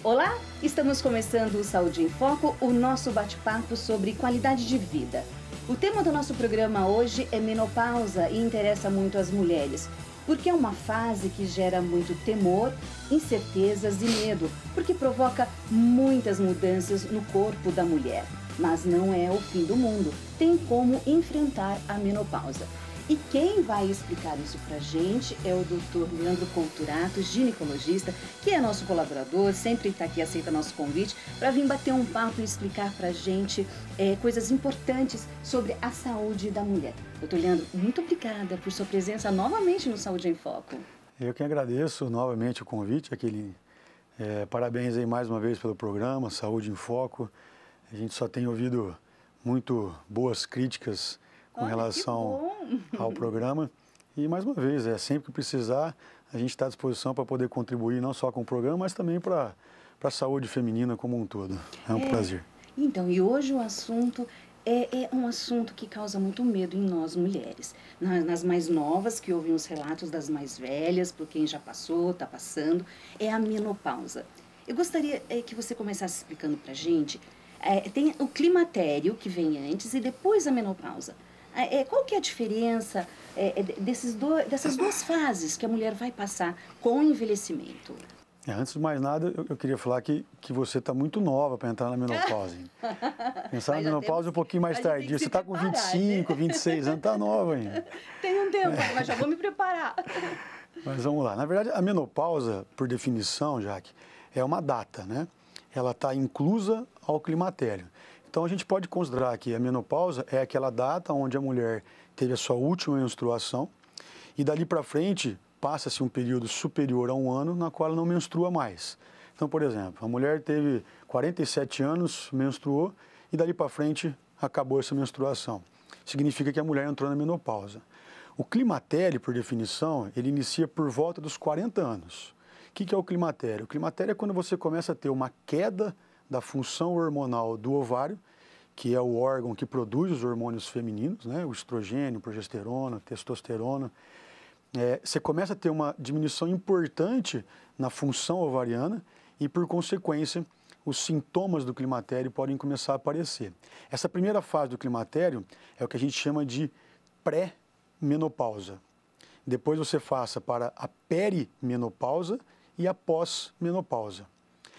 Olá, estamos começando o Saúde em Foco, o nosso bate-papo sobre qualidade de vida. O tema do nosso programa hoje é menopausa e interessa muito às mulheres, porque é uma fase que gera muito temor, incertezas e medo, porque provoca muitas mudanças no corpo da mulher. Mas não é o fim do mundo, tem como enfrentar a menopausa. E quem vai explicar isso pra gente é o Dr. Leandro Couturato, ginecologista, que é nosso colaborador, sempre está aqui, aceita nosso convite, para vir bater um papo e explicar pra gente coisas importantes sobre a saúde da mulher. Dr. Leandro, muito obrigada por sua presença novamente no Saúde em Foco. Eu que agradeço novamente o convite, parabéns aí mais uma vez pelo programa Saúde em Foco. A gente só tem ouvido muito boas críticas com relação ao programa. E, mais uma vez, sempre que precisar, a gente está à disposição para poder contribuir não só com o programa, mas também para a saúde feminina como um todo. É um prazer. Então, e hoje o assunto é um assunto que causa muito medo em nós mulheres. Nas mais novas, que ouvem os relatos das mais velhas, por quem já passou, está passando, é a menopausa. Eu gostaria que você começasse explicando para a gente, tem o climatério que vem antes e depois a menopausa. Qual que é a diferença dessas duas fases que a mulher vai passar com o envelhecimento? Antes de mais nada, eu queria falar que você está muito nova para entrar na menopausa. Pensar na menopausa um pouquinho mais tardio. Você está com 25, 26 anos, está nova ainda. Tem um tempo, mas já vou me preparar. Mas vamos lá. Na verdade, a menopausa, por definição, Jaque, é uma data, né? Ela está inclusa ao climatério. Então, a gente pode considerar que a menopausa é aquela data onde a mulher teve a sua última menstruação e dali para frente passa-se um período superior a um ano na qual ela não menstrua mais. Então, por exemplo, a mulher teve 47 anos, menstruou e dali para frente acabou essa menstruação. Significa que a mulher entrou na menopausa. O climatério, por definição, ele inicia por volta dos 40 anos. O que é o climatério? O climatério é quando você começa a ter uma queda da função hormonal do ovário, que é o órgão que produz os hormônios femininos, né? O estrogênio, progesterona, testosterona. Você começa a ter uma diminuição importante na função ovariana e, por consequência, os sintomas do climatério podem começar a aparecer. Essa primeira fase do climatério é o que a gente chama de pré-menopausa. Depois você passa para a perimenopausa e a pós-menopausa.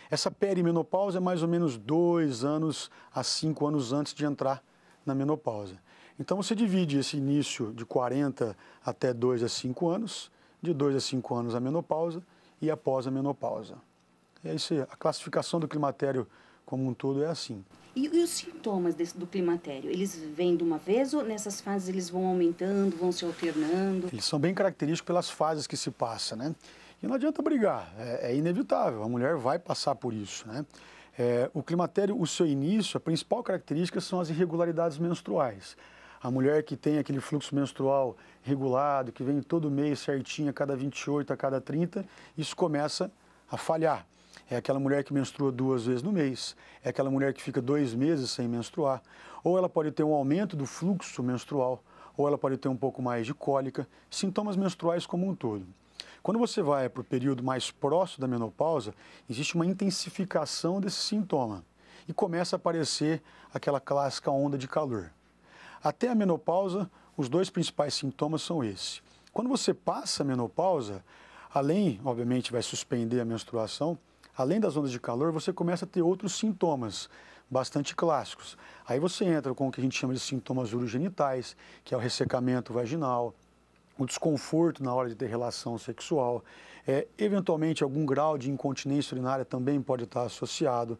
Essa perimenopausa é mais ou menos 2 anos a 5 anos antes de entrar na menopausa. Então você divide esse início de 40 até 2 a 5 anos, de 2 a 5 anos a menopausa e após a menopausa. É isso aí. A classificação do climatério como um todo é assim. E os sintomas do climatério, eles vêm de uma vez ou nessas fases eles vão aumentando, vão se alternando? Eles são bem característicos pelas fases que se passa, né? E não adianta brigar, é inevitável, a mulher vai passar por isso, né? O climatério, o seu início, a principal característica são as irregularidades menstruais. A mulher que tem aquele fluxo menstrual regulado, que vem todo mês certinho, a cada 28, a cada 30, isso começa a falhar. É aquela mulher que menstrua 2 vezes no mês, é aquela mulher que fica 2 meses sem menstruar, ou ela pode ter um aumento do fluxo menstrual, ou ela pode ter um pouco mais de cólica, sintomas menstruais como um todo. Quando você vai para o período mais próximo da menopausa, existe uma intensificação desse sintoma e começa a aparecer aquela clássica onda de calor. Até a menopausa, os 2 principais sintomas são esses. Quando você passa a menopausa, além, obviamente, vai suspender a menstruação, além das ondas de calor, você começa a ter outros sintomas bastante clássicos. Aí você entra com o que a gente chama de sintomas urogenitais, que é o ressecamento vaginal, o desconforto na hora de ter relação sexual, eventualmente algum grau de incontinência urinária também pode estar associado,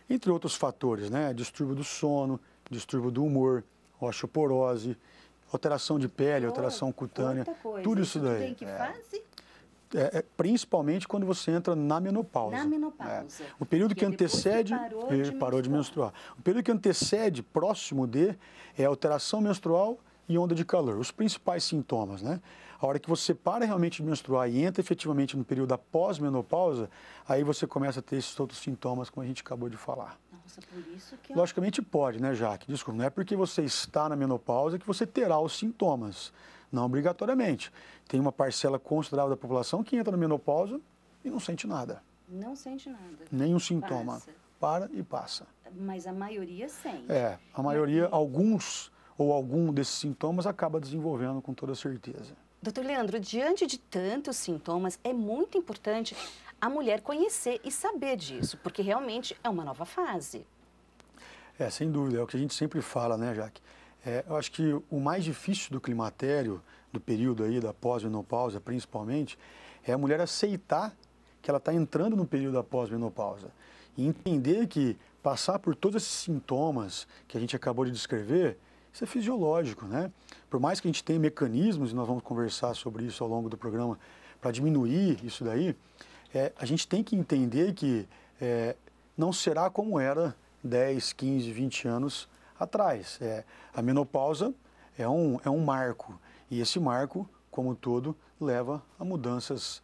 entre outros fatores, né? Distúrbio do sono, distúrbio do humor, osteoporose, alteração de pele, alteração cutânea, tudo isso daí. Tem que fase? Principalmente quando você entra na menopausa. Na menopausa. O período que antecede, parou de menstruar. O período que antecede, próximo de, é alteração menstrual e onda de calor, os principais sintomas, né? A hora que você para realmente de menstruar e entra efetivamente no período da pós-menopausa, aí você começa a ter esses outros sintomas, como a gente acabou de falar. Nossa, por isso que... Logicamente pode, né, Jaque? Desculpa, não é porque você está na menopausa que você terá os sintomas. Não obrigatoriamente. Tem uma parcela considerável da população que entra na menopausa e não sente nada. Não sente nada. Nenhum sintoma. Passa. Para e passa. Mas a maioria sente. A maioria, alguns ou algum desses sintomas acaba desenvolvendo com toda certeza. Doutor Leandro, diante de tantos sintomas, é muito importante a mulher conhecer e saber disso, porque realmente é uma nova fase. Sem dúvida, é o que a gente sempre fala, né, Jaque? Eu acho que o mais difícil do climatério, do período aí da pós-menopausa principalmente, é a mulher aceitar que ela está entrando no período da pós-menopausa e entender que passar por todos esses sintomas que a gente acabou de descrever, isso é fisiológico, né? Por mais que a gente tenha mecanismos, e nós vamos conversar sobre isso ao longo do programa, para diminuir isso daí, a gente tem que entender que não será como era 10, 15, 20 anos atrás. A menopausa é um marco, e esse marco, como todo, leva a mudanças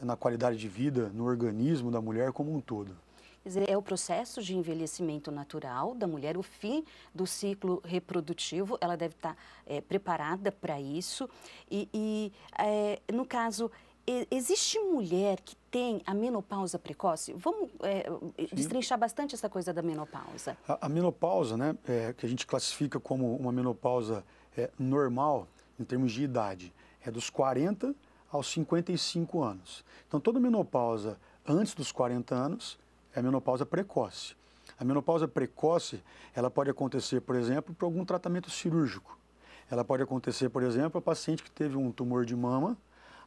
na qualidade de vida, no organismo da mulher como um todo. Quer dizer, é o processo de envelhecimento natural da mulher, o fim do ciclo reprodutivo, ela deve estar preparada para isso. No caso, existe mulher que tem a menopausa precoce? Vamos destrinchar bastante essa coisa da menopausa. A menopausa, né, que a gente classifica como uma menopausa normal, em termos de idade, é dos 40 aos 55 anos. Então, toda menopausa antes dos 40 anos é a menopausa precoce. A menopausa precoce, ela pode acontecer, por exemplo, por algum tratamento cirúrgico. Ela pode acontecer, por exemplo, a paciente que teve um tumor de mama,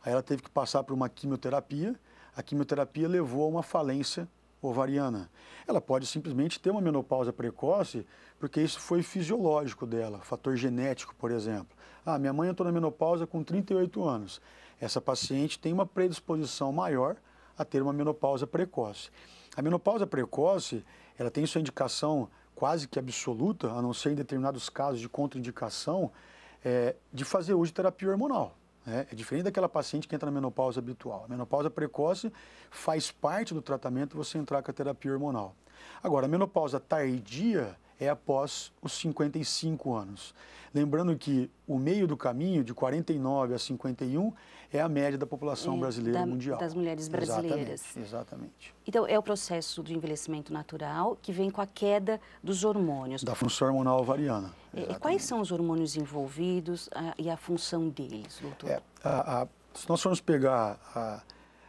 aí ela teve que passar por uma quimioterapia, a quimioterapia levou a uma falência ovariana. Ela pode simplesmente ter uma menopausa precoce, porque isso foi fisiológico dela, fator genético, por exemplo. Minha mãe entrou na menopausa com 38 anos. Essa paciente tem uma predisposição maior a ter uma menopausa precoce. A menopausa precoce, ela tem sua indicação quase que absoluta, a não ser em determinados casos de contraindicação, de fazer uso de terapia hormonal. É diferente daquela paciente que entra na menopausa habitual. A menopausa precoce faz parte do tratamento você entrar com a terapia hormonal. Agora, a menopausa tardia é após os 55 anos. Lembrando que o meio do caminho, de 49 a 51, é a média da população brasileira mundial. Das mulheres brasileiras. Exatamente. Então, é o processo do envelhecimento natural que vem com a queda dos hormônios. Da função hormonal ovariana. Quais são os hormônios envolvidos e a função deles, doutor? Se nós formos pegar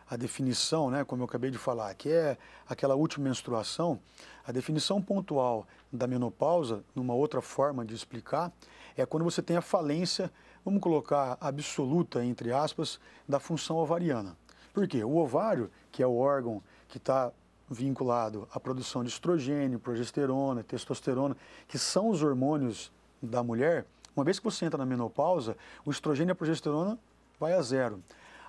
a definição, né, como eu acabei de falar, que é aquela última menstruação, a definição pontual da menopausa, numa outra forma de explicar, é quando você tem a falência, vamos colocar absoluta, entre aspas, da função ovariana. Por quê? O ovário, que é o órgão que está vinculado à produção de estrogênio, progesterona, testosterona, que são os hormônios da mulher, uma vez que você entra na menopausa, o estrogênio e a progesterona vai a zero.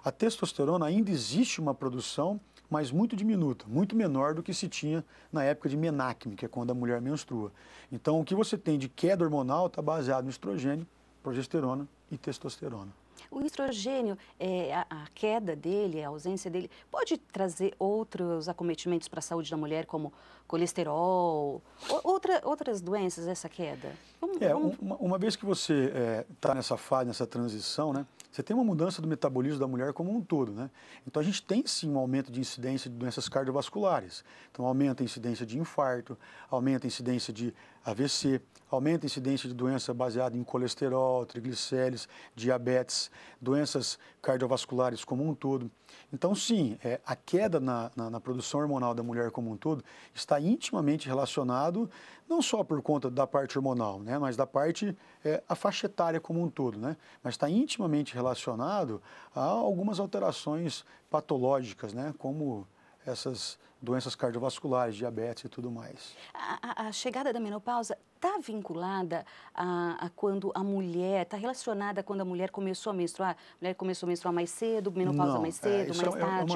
A testosterona ainda existe uma produção, mas muito diminuta, muito menor do que se tinha na época de menacme, que é quando a mulher menstrua. Então, o que você tem de queda hormonal está baseado no estrogênio, progesterona e testosterona. O estrogênio, a queda dele, a ausência dele, pode trazer outros acometimentos para a saúde da mulher, como colesterol, outras doenças, essa queda? Uma vez que você está nessa fase, nessa transição, né, você tem uma mudança do metabolismo da mulher como um todo, né? Então a gente tem sim um aumento de incidência de doenças cardiovasculares. Então aumenta a incidência de infarto, aumenta a incidência de AVC, aumenta a incidência de doença baseada em colesterol, triglicéridos, diabetes, doenças cardiovasculares como um todo. Então sim, a queda na produção hormonal da mulher como um todo está intimamente relacionado, não só por conta da parte hormonal, né, mas da parte, a faixa etária como um todo, né, mas está intimamente relacionado a algumas alterações patológicas, né, como essas doenças cardiovasculares, diabetes e tudo mais. A chegada da menopausa está vinculada a quando a mulher, está relacionada a quando a mulher começou a menstruar? A mulher começou a menstruar mais cedo, menopausa mais cedo,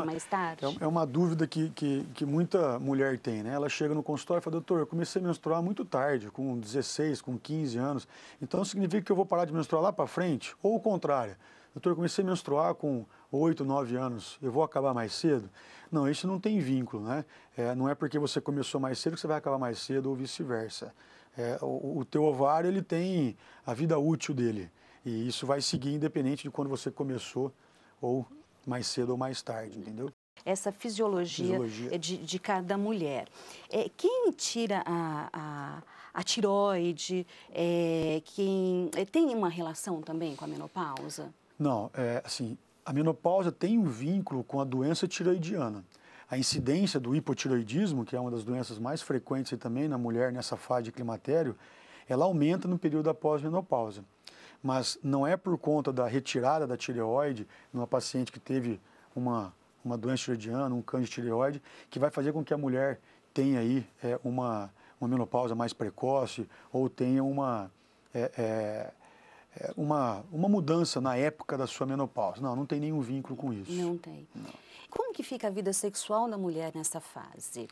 mais tarde? É uma dúvida que muita mulher tem, né? Ela chega no consultório e fala, doutor, eu comecei a menstruar muito tarde, com 16, com 15 anos, então significa que eu vou parar de menstruar lá para frente? Ou o contrário? Doutor, eu comecei a menstruar com 8, 9 anos, eu vou acabar mais cedo? Não, isso não tem vínculo, né? Não é porque você começou mais cedo que você vai acabar mais cedo ou vice-versa. O teu ovário, ele tem a vida útil dele, e isso vai seguir independente de quando você começou, ou mais cedo ou mais tarde, entendeu? essa fisiologia. De cada mulher. Quem tira a tireoide, quem tem uma relação também com a menopausa? Não, assim, a menopausa tem um vínculo com a doença tireoidiana. A incidência do hipotireoidismo, que é uma das doenças mais frequentes também na mulher nessa fase de climatério, ela aumenta no período da pós-menopausa. Mas não é por conta da retirada da tireoide numa paciente que teve uma doença tireoidiana, um câncer de tireoide, que vai fazer com que a mulher tenha aí uma menopausa mais precoce ou tenha uma mudança na época da sua menopausa. Não tem nenhum vínculo com isso. Não tem. Não. Como que fica a vida sexual da mulher nessa fase?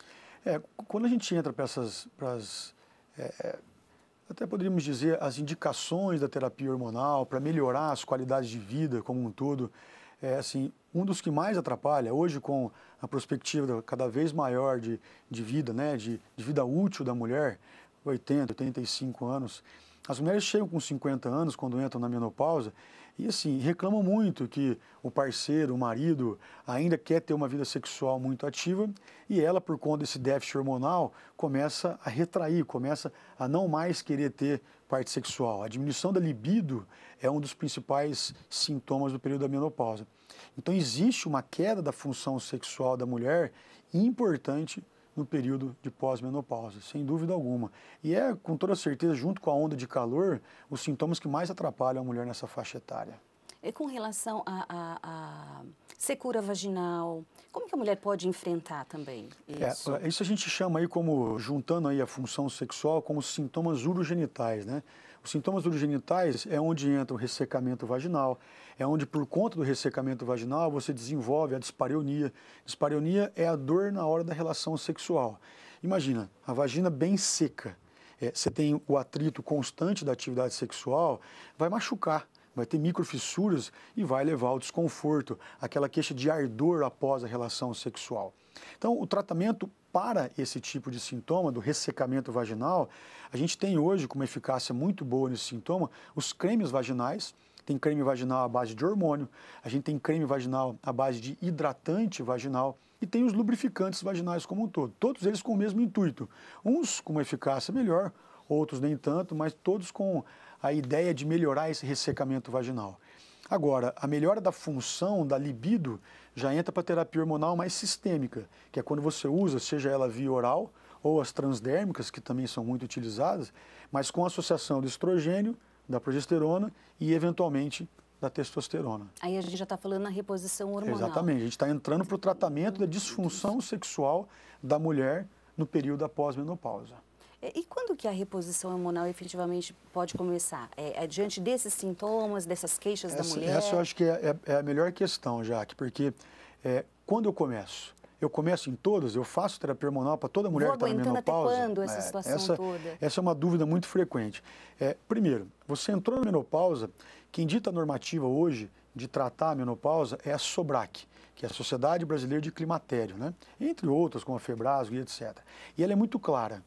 Quando a gente entra para até poderíamos dizer, as indicações da terapia hormonal para melhorar as qualidades de vida como um todo, assim, um dos que mais atrapalha, hoje com a perspectiva cada vez maior de vida, né, de vida útil da mulher, 80, 85 anos, as mulheres chegam com 50 anos quando entram na menopausa e assim, reclamam muito que o parceiro, o marido, ainda quer ter uma vida sexual muito ativa e ela, por conta desse déficit hormonal, começa a retrair, começa a não mais querer ter parte sexual. A diminuição da libido é um dos principais sintomas do período da menopausa. Então existe uma queda da função sexual da mulher importante no período de pós-menopausa, sem dúvida alguma. E com toda certeza, junto com a onda de calor, os sintomas que mais atrapalham a mulher nessa faixa etária. E com relação à secura vaginal, como que a mulher pode enfrentar também isso? Isso a gente chama aí juntando aí a função sexual como sintomas urogenitais, né? Os sintomas urogenitais é onde entra o ressecamento vaginal, é onde por conta do ressecamento vaginal você desenvolve a dispareunia. Dispareunia é a dor na hora da relação sexual. Imagina, a vagina bem seca, você tem o atrito constante da atividade sexual, vai machucar. Vai ter microfissuras e vai levar ao desconforto, aquela queixa de ardor após a relação sexual. Então, o tratamento para esse tipo de sintoma, do ressecamento vaginal, a gente tem hoje, com uma eficácia muito boa nesse sintoma, os cremes vaginais. Tem creme vaginal à base de hormônio, a gente tem creme vaginal à base de hidratante vaginal e tem os lubrificantes vaginais como um todo. Todos eles com o mesmo intuito. Uns com uma eficácia melhor, outros nem tanto, mas todos com a ideia de melhorar esse ressecamento vaginal. Agora, a melhora da função da libido já entra para a terapia hormonal mais sistêmica, que é quando você usa, seja ela via oral ou as transdérmicas, que também são muito utilizadas, mas com associação do estrogênio, da progesterona e, eventualmente, da testosterona. Aí a gente já está falando na reposição hormonal. Exatamente, a gente está entrando para o tratamento da disfunção sexual da mulher no período da pós-menopausa. E quando que a reposição hormonal efetivamente pode começar? Diante desses sintomas, dessas queixas da mulher? Essa eu acho que é a melhor questão, Jaque, porque quando eu começo em todas, eu faço terapia hormonal para toda mulher que está na menopausa. Até quando essa situação toda? Essa é uma dúvida muito frequente. Primeiro, você entrou na menopausa, quem dita a normativa hoje de tratar a menopausa é a SOBRAC, que é a Sociedade Brasileira de Climatério, né? Entre outras, como a Febrasgo e etc. E ela é muito clara.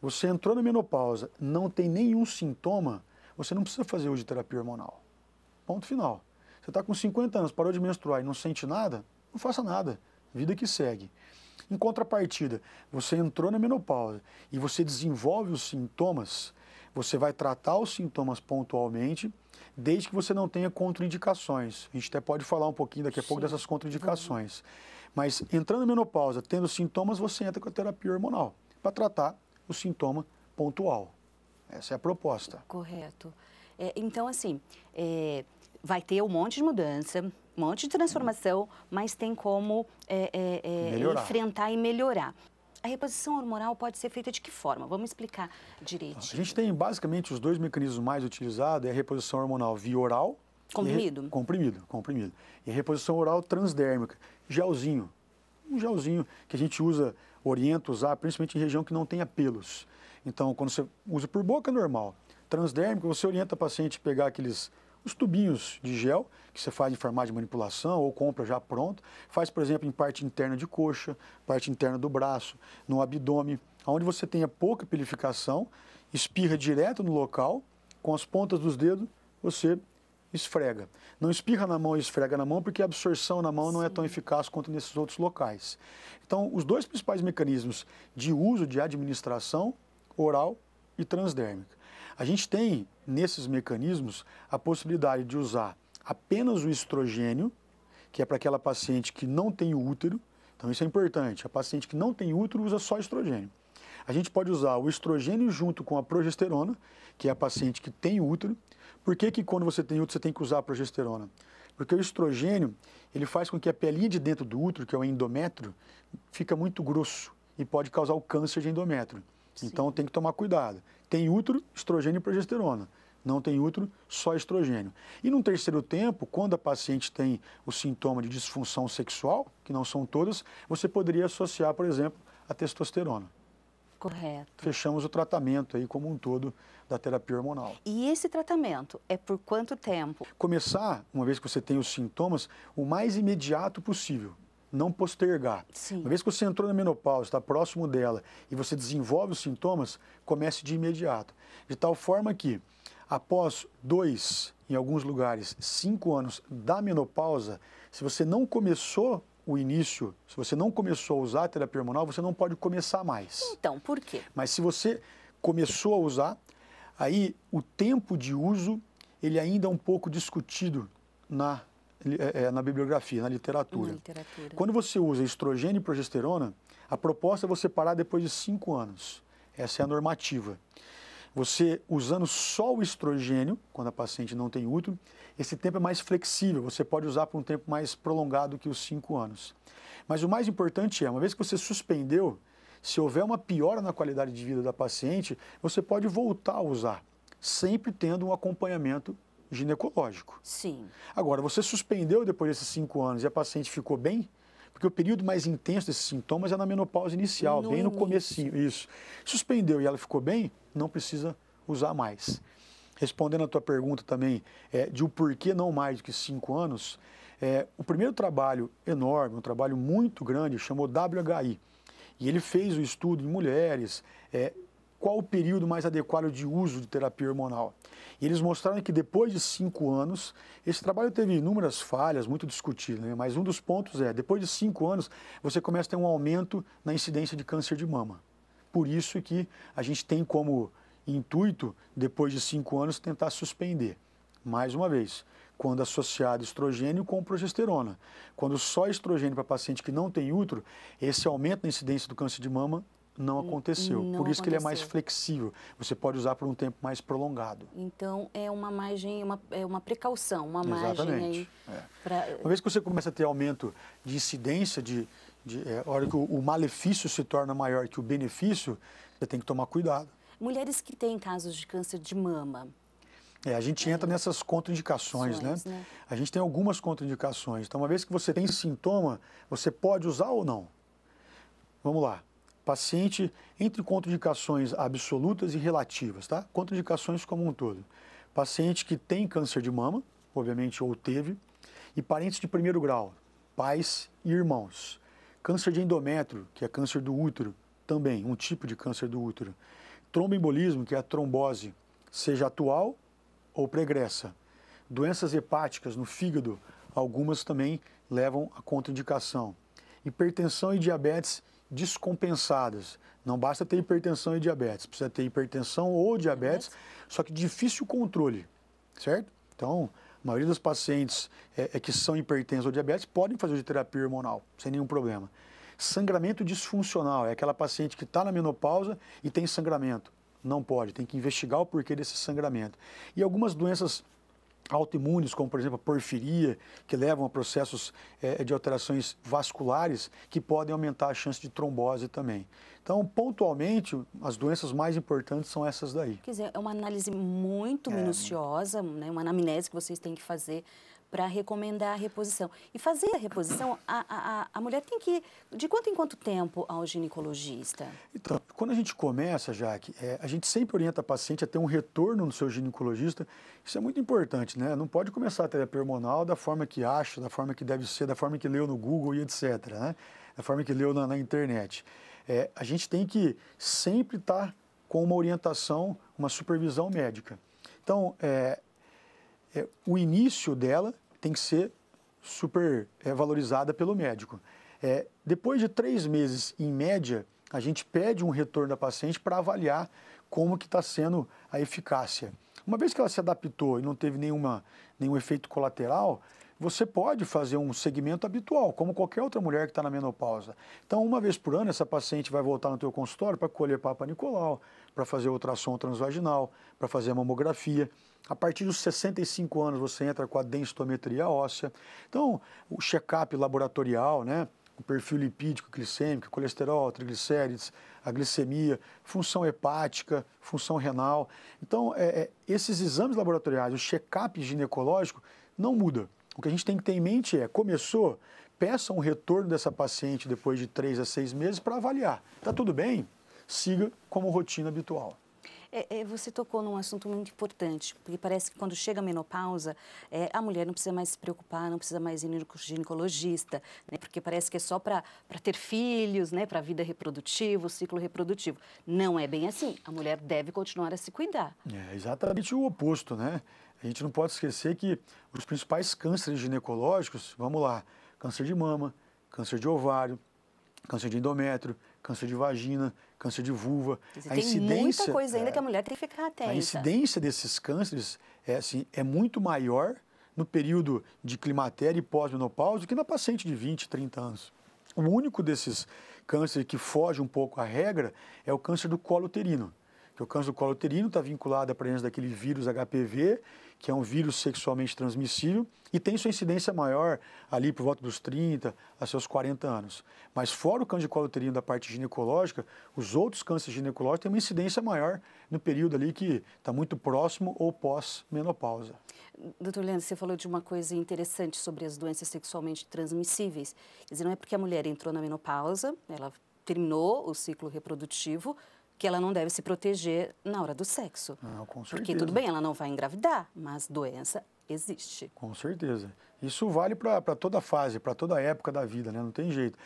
Você entrou na menopausa, não tem nenhum sintoma, você não precisa fazer uso de terapia hormonal. Ponto final. Você está com 50 anos, parou de menstruar e não sente nada, não faça nada. Vida que segue. Em contrapartida, você entrou na menopausa e você desenvolve os sintomas, você vai tratar os sintomas pontualmente, desde que você não tenha contraindicações. A gente até pode falar um pouquinho daqui a pouco dessas contraindicações. Mas entrando na menopausa, tendo sintomas, você entra com a terapia hormonal para tratar o sintoma pontual. Essa é a proposta. Correto. Então, assim, vai ter um monte de mudança, um monte de transformação, mas tem como enfrentar e melhorar. A reposição hormonal pode ser feita de que forma? Vamos explicar direitinho. A gente tem basicamente os dois mecanismos mais utilizados, é a reposição hormonal via oral. Comprimido? Comprimido. E a reposição oral transdérmica, gelzinho. Um gelzinho que a gente orienta a usar, principalmente em região que não tenha pelos. Então, quando você usa por boca, é normal. Transdérmico, você orienta a paciente a pegar os tubinhos de gel, que você faz em farmácia de manipulação ou compra já pronto. Faz, por exemplo, em parte interna de coxa, parte interna do braço, no abdômen, onde você tenha pouca pilificação, espirra direto no local, com as pontas dos dedos, você esfrega. Não espirra na mão e esfrega na mão, porque a absorção na mão não é tão eficaz quanto nesses outros locais. Então, os dois principais mecanismos de uso de administração, oral e transdérmica. A gente tem, nesses mecanismos, a possibilidade de usar apenas o estrogênio, que é para aquela paciente que não tem útero. Então, isso é importante. A paciente que não tem útero usa só estrogênio. A gente pode usar o estrogênio junto com a progesterona, que é a paciente que tem útero. Por que que quando você tem útero você tem que usar a progesterona? Porque o estrogênio, ele faz com que a pelinha de dentro do útero, que é o endométrio, fica muito grosso e pode causar o câncer de endométrio. Sim. Então tem que tomar cuidado. Tem útero, estrogênio e progesterona. Não tem útero, só estrogênio. E num terceiro tempo, quando a paciente tem o sintoma de disfunção sexual, que não são todas, você poderia associar, por exemplo, a testosterona. Correto. Fechamos o tratamento aí como um todo da terapia hormonal. E esse tratamento é por quanto tempo? Começar, uma vez que você tem os sintomas, o mais imediato possível. Não postergar. Sim. Uma vez que você entrou na menopausa, está próximo dela e você desenvolve os sintomas, comece de imediato. De tal forma que, após 2, em alguns lugares, 5 anos da menopausa, se você não começou o início, se você não começou a usar a terapia hormonal, você não pode começar mais. Então, por quê? Mas se você começou a usar, aí o tempo de uso, ele ainda é um pouco discutido na bibliografia, na literatura. Quando você usa estrogênio e progesterona, a proposta é você parar depois de 5 anos. Essa é a normativa. Você usando só o estrogênio, quando a paciente não tem útero, esse tempo é mais flexível, você pode usar por um tempo mais prolongado que os 5 anos. Mas o mais importante é, uma vez que você suspendeu, se houver uma piora na qualidade de vida da paciente, você pode voltar a usar, sempre tendo um acompanhamento ginecológico. Sim. Agora, você suspendeu depois desses 5 anos e a paciente ficou bem, porque o período mais intenso desses sintomas é na menopausa inicial, bem no comecinho, isso. Suspendeu e ela ficou bem, não precisa usar mais. Respondendo a tua pergunta também, de o porquê não mais do que 5 anos, o primeiro trabalho enorme, um trabalho muito grande, chamou WHI, e ele fez o estudo em mulheres, qual o período mais adequado de uso de terapia hormonal. E eles mostraram que depois de 5 anos, esse trabalho teve inúmeras falhas, muito discutido, né? Mas um dos pontos depois de 5 anos, você começa a ter um aumento na incidência de câncer de mama. Por isso que a gente tem como intuito, depois de 5 anos, tentar suspender. Mais uma vez, quando associado estrogênio com progesterona. Quando só estrogênio para paciente que não tem útero, esse aumento na incidência do câncer de mama não aconteceu. Por isso que ele é mais flexível. Você pode usar por um tempo mais prolongado. Então, é uma margem, uma precaução, uma Exatamente. Margem aí pra... Uma vez que você começa a ter aumento de incidência, a hora que o malefício se torna maior que o benefício, você tem que tomar cuidado. Mulheres que têm casos de câncer de mama. A gente entra nessas contraindicações, né? A gente tem algumas contraindicações. Então, uma vez que você tem sintoma, você pode usar ou não? Vamos lá. Paciente entre contraindicações absolutas e relativas, tá? Contraindicações como um todo. Paciente que tem câncer de mama, obviamente, ou teve, e parentes de primeiro grau, pais e irmãos. Câncer de endométrio, que é câncer do útero, também, um tipo de câncer do útero. Tromboembolismo, que é a trombose, seja atual ou pregressa. Doenças hepáticas no fígado, algumas também levam a contraindicação. Hipertensão e diabetes descompensadas. Não basta ter hipertensão e diabetes, precisa ter hipertensão ou diabetes, só que de difícil controle, certo? Então, a maioria dos pacientes que são hipertensos ou diabetes podem fazer de terapia hormonal, sem nenhum problema. Sangramento disfuncional, é aquela paciente que está na menopausa e tem sangramento. Não pode, tem que investigar o porquê desse sangramento. E algumas doenças autoimunes, como por exemplo a porfiria, que levam a processos de alterações vasculares que podem aumentar a chance de trombose também. Então, pontualmente, as doenças mais importantes são essas daí. Quer dizer, é uma análise muito minuciosa, né? Uma anamnese que vocês têm que fazer para recomendar a reposição. E fazer a reposição, a mulher tem que ir de quanto em quanto tempo ao ginecologista? Então, quando a gente começa, Jaque, a gente sempre orienta a paciente a ter um retorno no seu ginecologista. Isso é muito importante, né? Não pode começar a terapia hormonal da forma que acha, da forma que deve ser, da forma que leu no Google e etc., né? Da forma que leu na internet. A gente tem que sempre estar com uma orientação, uma supervisão médica. Então, o início dela tem que ser super valorizada pelo médico. Depois de 3 meses, em média, a gente pede um retorno da paciente para avaliar como que está sendo a eficácia. Uma vez que ela se adaptou e não teve nenhum efeito colateral, você pode fazer um segmento habitual, como qualquer outra mulher que está na menopausa. Então, uma vez por ano, essa paciente vai voltar no teu consultório para colher Papa Nicolau, para fazer ultrassom transvaginal, para fazer a mamografia. A partir dos 65 anos, você entra com a densitometria óssea. Então, o check-up laboratorial, né? O perfil lipídico, glicêmico, colesterol, triglicérides, a glicemia, função hepática, função renal. Então, esses exames laboratoriais, o check-up ginecológico, não muda. O que a gente tem que ter em mente começou, peça um retorno dessa paciente depois de 3 a 6 meses para avaliar. Está tudo bem? Siga como rotina habitual. Você tocou num assunto muito importante, porque parece que quando chega a menopausa, a mulher não precisa mais se preocupar, não precisa mais ir no ginecologista, né? Porque parece que é só para ter filhos, né? Para a vida reprodutiva, o ciclo reprodutivo. Não é bem assim. A mulher deve continuar a se cuidar. É exatamente o oposto, né? A gente não pode esquecer que os principais cânceres ginecológicos, vamos lá, câncer de mama, câncer de ovário, câncer de endométrio, câncer de vagina, câncer de vulva. Tem muita coisa ainda que a mulher tem que ficar atenta. A incidência desses cânceres é muito maior no período de climatério e pós-menopausa do que na paciente de 20, 30 anos. O único desses cânceres que foge um pouco à regra é o câncer do colo uterino. Que o câncer do colo uterino está vinculado à presença daquele vírus HPV, que é um vírus sexualmente transmissível, e tem sua incidência maior ali por volta dos 30 a seus 40 anos. Mas fora o câncer de colo uterino da parte ginecológica, os outros cânceres ginecológicos têm uma incidência maior no período ali que está muito próximo ou pós-menopausa. Doutor Leandro, você falou de uma coisa interessante sobre as doenças sexualmente transmissíveis. Quer dizer, não é porque a mulher entrou na menopausa, ela terminou o ciclo reprodutivo, que ela não deve se proteger na hora do sexo. Não, com certeza. Porque tudo bem, ela não vai engravidar, mas doença existe. Com certeza. Isso vale para toda fase, para toda época da vida, né? Não tem jeito.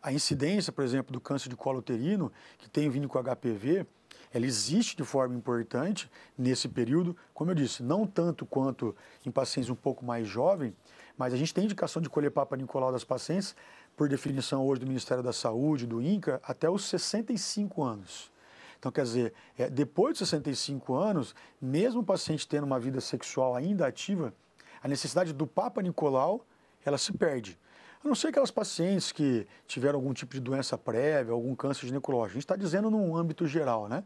A incidência, por exemplo, do câncer de colo uterino, que tem vindo com HPV, ela existe de forma importante nesse período, como eu disse, não tanto quanto em pacientes um pouco mais jovens, mas a gente tem indicação de colher Papa Nicolau das pacientes, por definição hoje do Ministério da Saúde, do INCA, até os 65 anos. Então, quer dizer, depois de 65 anos, mesmo o paciente tendo uma vida sexual ainda ativa, a necessidade do Papa Nicolau, ela se perde. A não ser aquelas pacientes que tiveram algum tipo de doença prévia, algum câncer ginecológico. A gente está dizendo num âmbito geral, né?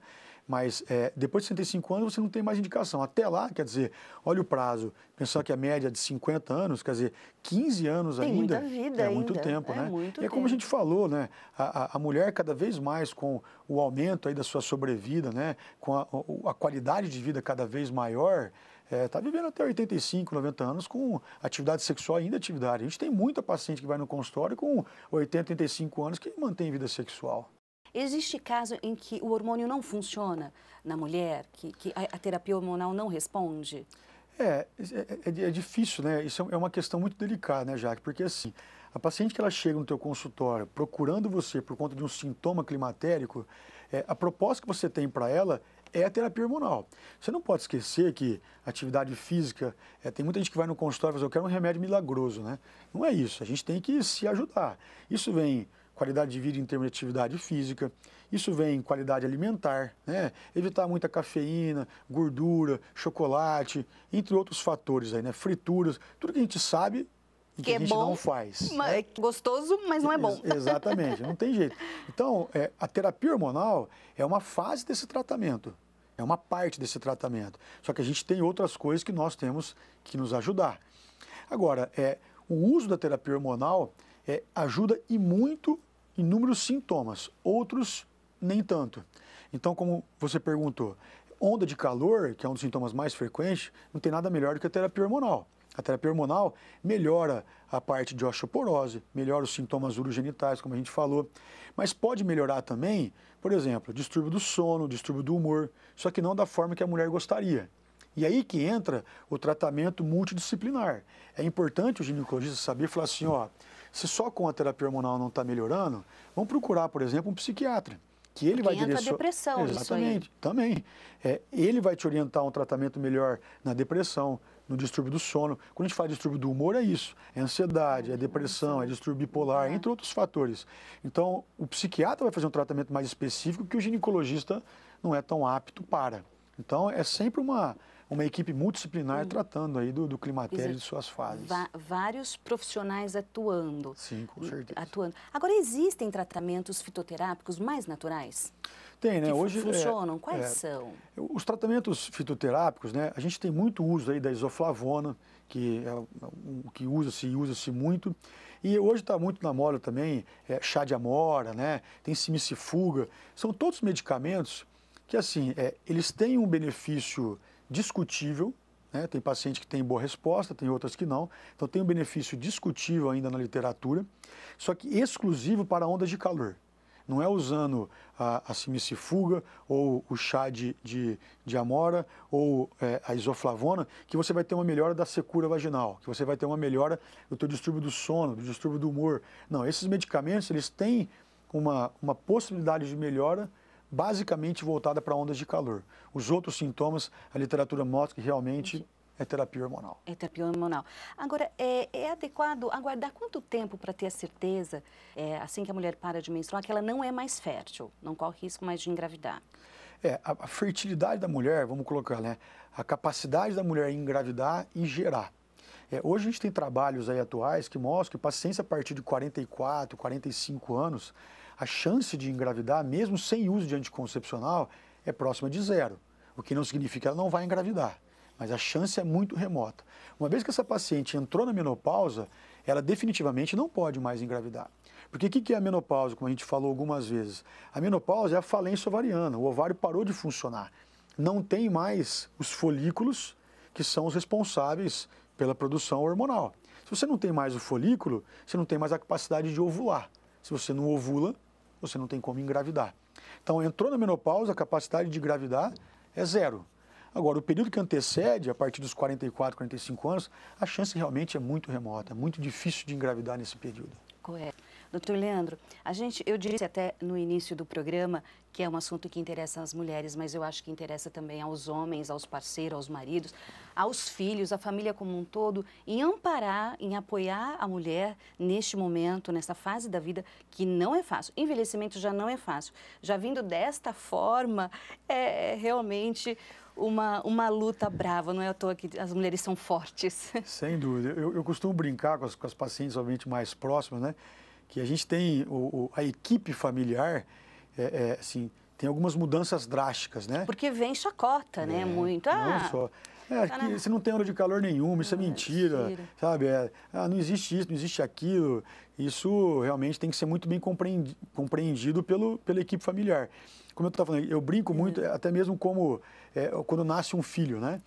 Mas depois de 65 anos você não tem mais indicação. Até lá, quer dizer, olha o prazo. Pensar que a média é de 50 anos, quer dizer, 15 anos tem ainda. Muita vida muito ainda. tempo, né? Muito e é como a gente falou, né? A mulher cada vez mais com o aumento aí da sua sobrevida, né? Com a qualidade de vida cada vez maior, está vivendo até 85, 90 anos com atividade sexual ainda atividade. A gente tem muita paciente que vai no consultório com 80, 85 anos que mantém vida sexual. Existe caso em que o hormônio não funciona na mulher, que a terapia hormonal não responde? É difícil, né? Isso é uma questão muito delicada, né, Jaque? Porque assim, a paciente que ela chega no teu consultório procurando você por conta de um sintoma climatérico, a proposta que você tem para ela é a terapia hormonal. Você não pode esquecer que atividade física, tem muita gente que vai no consultório e fala, eu quero um remédio milagroso, né? Não é isso, a gente tem que se ajudar. Isso vem qualidade de vida em termos de atividade física, isso vem qualidade alimentar, né? Evitar muita cafeína, gordura, chocolate, entre outros fatores aí, né? Frituras, tudo que a gente sabe e que a gente não faz. É gostoso, mas não é bom. Exatamente, não tem jeito. Então, a terapia hormonal é uma fase desse tratamento, é uma parte desse tratamento. Só que a gente tem outras coisas que nós temos que nos ajudar. Agora, o uso da terapia hormonal ajuda e muito em inúmeros sintomas, outros nem tanto. Então, como você perguntou, onda de calor, que é um dos sintomas mais frequentes, não tem nada melhor do que a terapia hormonal. A terapia hormonal melhora a parte de osteoporose, melhora os sintomas urogenitais, como a gente falou, mas pode melhorar também, por exemplo, distúrbio do sono, distúrbio do humor, só que não da forma que a mulher gostaria. E aí que entra o tratamento multidisciplinar. É importante o ginecologista saber falar assim, ó, se só com a terapia hormonal não está melhorando, vamos procurar, por exemplo, um psiquiatra. que ele vai direcionar... a depressão, exatamente, também. Ele vai te orientar a um tratamento melhor na depressão, no distúrbio do sono. Quando a gente fala de distúrbio do humor, é isso. É ansiedade, é depressão, é distúrbio bipolar, entre outros fatores. Então, o psiquiatra vai fazer um tratamento mais específico que o ginecologista não é tão apto para. Então, é sempre uma equipe multidisciplinar tratando aí do climatério e de suas fases. Vários profissionais atuando. Sim, com certeza. Agora, existem tratamentos fitoterápicos mais naturais? Tem, né? Que hoje funcionam? Quais são? Os tratamentos fitoterápicos, né? A gente tem muito uso aí da isoflavona, que é o que usa-se muito. E hoje está muito na moda também chá de amora, né? Tem simicifuga. São todos medicamentos que, assim, eles têm um benefício discutível, né? Tem paciente que tem boa resposta, tem outras que não. Então tem um benefício discutível ainda na literatura, só que exclusivo para ondas de calor. Não é usando a simicifuga ou o chá de amora ou a isoflavona que você vai ter uma melhora da secura vaginal, que você vai ter uma melhora do teu distúrbio do sono, do distúrbio do humor. Não, esses medicamentos eles têm uma possibilidade de melhora basicamente voltada para ondas de calor. Os outros sintomas, a literatura mostra que realmente é terapia hormonal. É terapia hormonal. Agora, é adequado aguardar quanto tempo para ter a certeza, assim que a mulher para de menstruar, que ela não é mais fértil, não corre risco mais de engravidar? A fertilidade da mulher, vamos colocar, né? A capacidade da mulher em engravidar e gerar. Hoje a gente tem trabalhos aí atuais que mostram que pacientes a partir de 44, 45 anos, a chance de engravidar, mesmo sem uso de anticoncepcional, é próxima de zero. O que não significa que ela não vai engravidar, mas a chance é muito remota. Uma vez que essa paciente entrou na menopausa, ela definitivamente não pode mais engravidar. Porque o que é a menopausa, como a gente falou algumas vezes? A menopausa é a falência ovariana, o ovário parou de funcionar. Não tem mais os folículos que são os responsáveis pela produção hormonal. Se você não tem mais o folículo, você não tem mais a capacidade de ovular. Se você não ovula, você não tem como engravidar. Então, entrou na menopausa, a capacidade de engravidar é zero. Agora, o período que antecede, a partir dos 44, 45 anos, a chance realmente é muito remota, é muito difícil de engravidar nesse período. Correto. Doutor Leandro, eu disse até no início do programa que é um assunto que interessa às mulheres, mas eu acho que interessa também aos homens, aos parceiros, aos maridos, aos filhos, à família como um todo, em amparar, em apoiar a mulher neste momento, nessa fase da vida que não é fácil. Envelhecimento já não é fácil. Já vindo desta forma, é realmente uma luta brava, não é à toa que as mulheres são fortes. Sem dúvida. Eu costumo brincar com as pacientes, obviamente, mais próximas, né? Que a gente tem a equipe familiar, assim, tem algumas mudanças drásticas, né? Porque vem chacota, né? Muito. Não só. Que você não tem onda de calor nenhuma, isso é mentira, sabe? Não existe isso, não existe aquilo. Isso realmente tem que ser muito bem compreendido pela equipe familiar. Como eu estava falando, eu brinco muito, até mesmo como quando nasce um filho, né?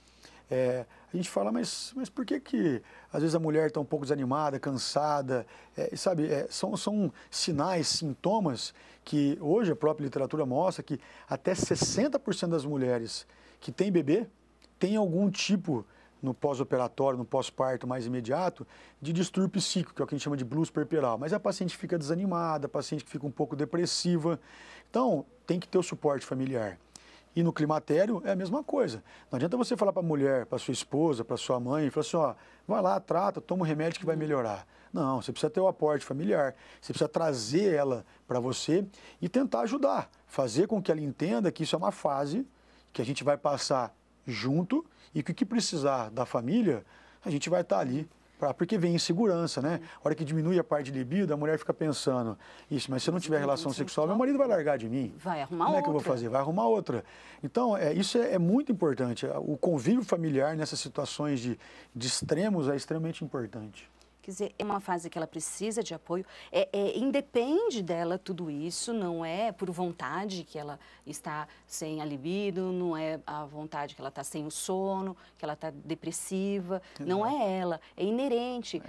A gente fala, mas por que às vezes a mulher está um pouco desanimada, cansada, sabe? São sinais, sintomas que hoje a própria literatura mostra que até 60% das mulheres que têm bebê têm algum tipo, no pós-operatório, no pós-parto mais imediato, de distúrbio psíquico, que é o que a gente chama de blues puerperal. Mas a paciente fica desanimada, a paciente fica um pouco depressiva. Então, tem que ter o suporte familiar. E no climatério é a mesma coisa. Não adianta você falar para a mulher, para sua esposa, para sua mãe, falar assim, ó, vai lá, trata, toma um remédio que vai melhorar. Não, você precisa ter o aporte familiar, você precisa trazer ela para você e tentar ajudar, fazer com que ela entenda que isso é uma fase que a gente vai passar junto e que o que precisar da família, a gente vai estar ali. Porque vem insegurança, né? A hora que diminui a parte de libido, a mulher fica pensando, isso, mas se eu não tiver relação sexual, meu marido vai largar de mim. Vai arrumar outra. Como é que eu vou fazer? Vai arrumar outra. Então, isso é muito importante. O convívio familiar nessas situações de extremos é extremamente importante. Quer dizer, é uma fase que ela precisa de apoio, independe dela tudo isso, não é por vontade que ela está sem a libido, não é a vontade que ela está sem o sono, que ela está depressiva, não é ela, é inerente,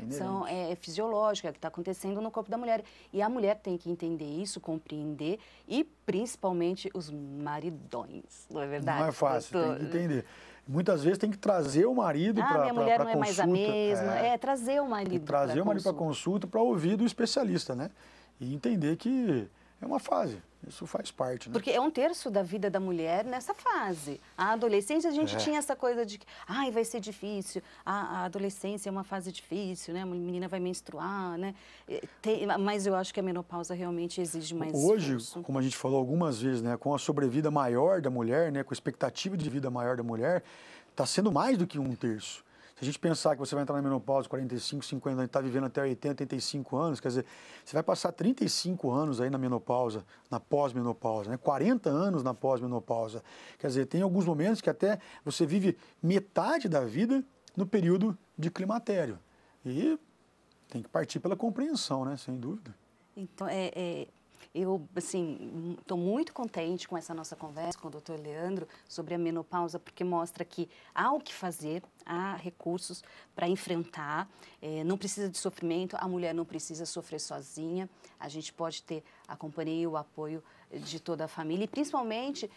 é fisiológico, é o que está acontecendo no corpo da mulher. E a mulher tem que entender isso, compreender e principalmente os maridões, não é verdade? Não é fácil, tem que entender. Muitas vezes tem que trazer o marido para consulta. Minha mulher não é mais a mesma. Trazer o marido para consulta para ouvir do especialista, né? E entender que é uma fase. Isso faz parte, né? Porque é 1/3 da vida da mulher nessa fase. A adolescência, a gente tinha essa coisa de que, ai, vai ser difícil, a adolescência é uma fase difícil, né? A menina vai menstruar, né? Mas eu acho que a menopausa realmente exige mais Hoje, esforço. como a gente falou algumas vezes, né, com a sobrevida maior da mulher, né, com a expectativa de vida maior da mulher, está sendo mais do que 1/3. Se a gente pensar que você vai entrar na menopausa 45, 50 anos, está vivendo até 80, 85 anos, quer dizer, você vai passar 35 anos aí na menopausa, na pós-menopausa, né? 40 anos na pós-menopausa. Quer dizer, tem alguns momentos que até você vive metade da vida no período de climatério. E tem que partir pela compreensão, né? Sem dúvida. Então, eu, assim, estou muito contente com essa nossa conversa com o Dr. Leandro sobre a menopausa, porque mostra que há o que fazer, há recursos para enfrentar, não precisa de sofrimento, a mulher não precisa sofrer sozinha, a gente pode ter a companhia e o apoio de toda a família e, principalmente,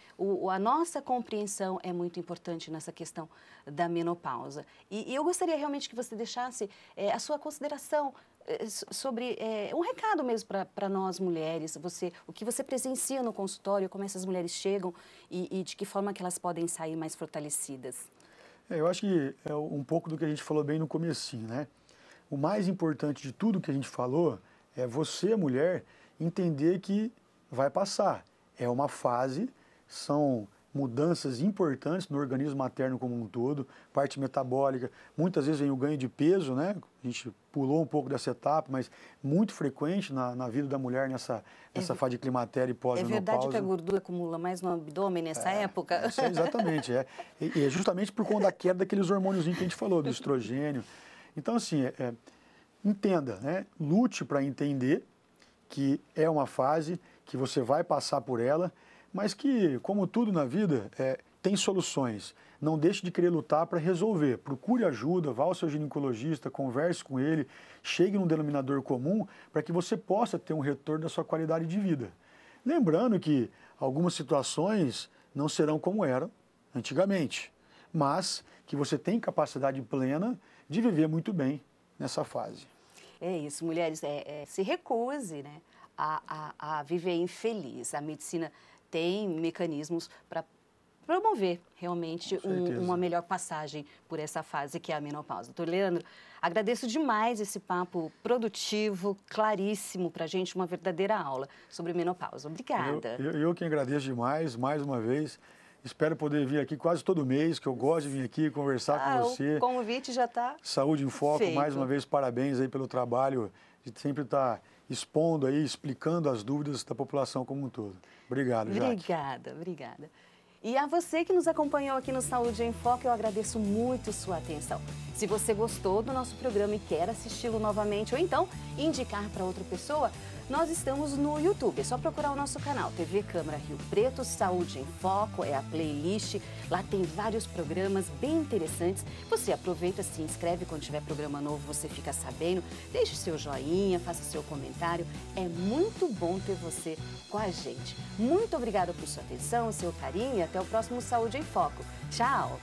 a nossa compreensão é muito importante nessa questão da menopausa. E eu gostaria realmente que você deixasse a sua consideração sobre um recado mesmo para nós mulheres, o que você presencia no consultório, como essas mulheres chegam e de que forma que elas podem sair mais fortalecidas. Eu acho que é um pouco do que a gente falou bem no comecinho, né? O mais importante de tudo que a gente falou é você, mulher, entender que vai passar. É uma fase, são mudanças importantes no organismo materno como um todo, parte metabólica, muitas vezes vem o ganho de peso, né? A gente pulou um pouco dessa etapa, mas muito frequente na vida da mulher nessa fase de climatério e pós-menopausa. É verdade que a gordura acumula mais no abdômen nessa época? Isso exatamente, E é justamente por conta da queda daqueles hormônios que a gente falou, do estrogênio. Então, assim, entenda, né? Lute para entender que é uma fase, que você vai passar por ela, mas que, como tudo na vida, tem soluções. Não deixe de querer lutar para resolver. Procure ajuda, vá ao seu ginecologista, converse com ele, chegue num denominador comum para que você possa ter um retorno da sua qualidade de vida. Lembrando que algumas situações não serão como eram antigamente, mas que você tem capacidade plena de viver muito bem nessa fase. É isso, mulheres, se recuse, né, a viver infeliz. A medicina tem mecanismos para promover realmente uma melhor passagem por essa fase que é a menopausa. Doutor Leandro, agradeço demais esse papo produtivo, claríssimo para a gente, uma verdadeira aula sobre menopausa. Obrigada. Eu que agradeço demais, mais uma vez. Espero poder vir aqui quase todo mês, que eu gosto de vir aqui conversar com você. O convite já está Saúde em Foco, feito. Mais uma vez, parabéns aí pelo trabalho de sempre estar expondo aí, explicando as dúvidas da população como um todo. Obrigado, Jaque. Obrigada. E a você que nos acompanhou aqui no Saúde em Foco, eu agradeço muito sua atenção. Se você gostou do nosso programa e quer assisti-lo novamente ou então indicar para outra pessoa, nós estamos no YouTube. É só procurar o nosso canal, TV Câmara Rio Preto, Saúde em Foco, é a playlist. Lá tem vários programas bem interessantes. Você aproveita, se inscreve quando tiver programa novo, você fica sabendo. Deixe seu joinha, faça seu comentário. É muito bom ter você com a gente. Muito obrigada por sua atenção, seu carinho e até o próximo Saúde em Foco. Tchau!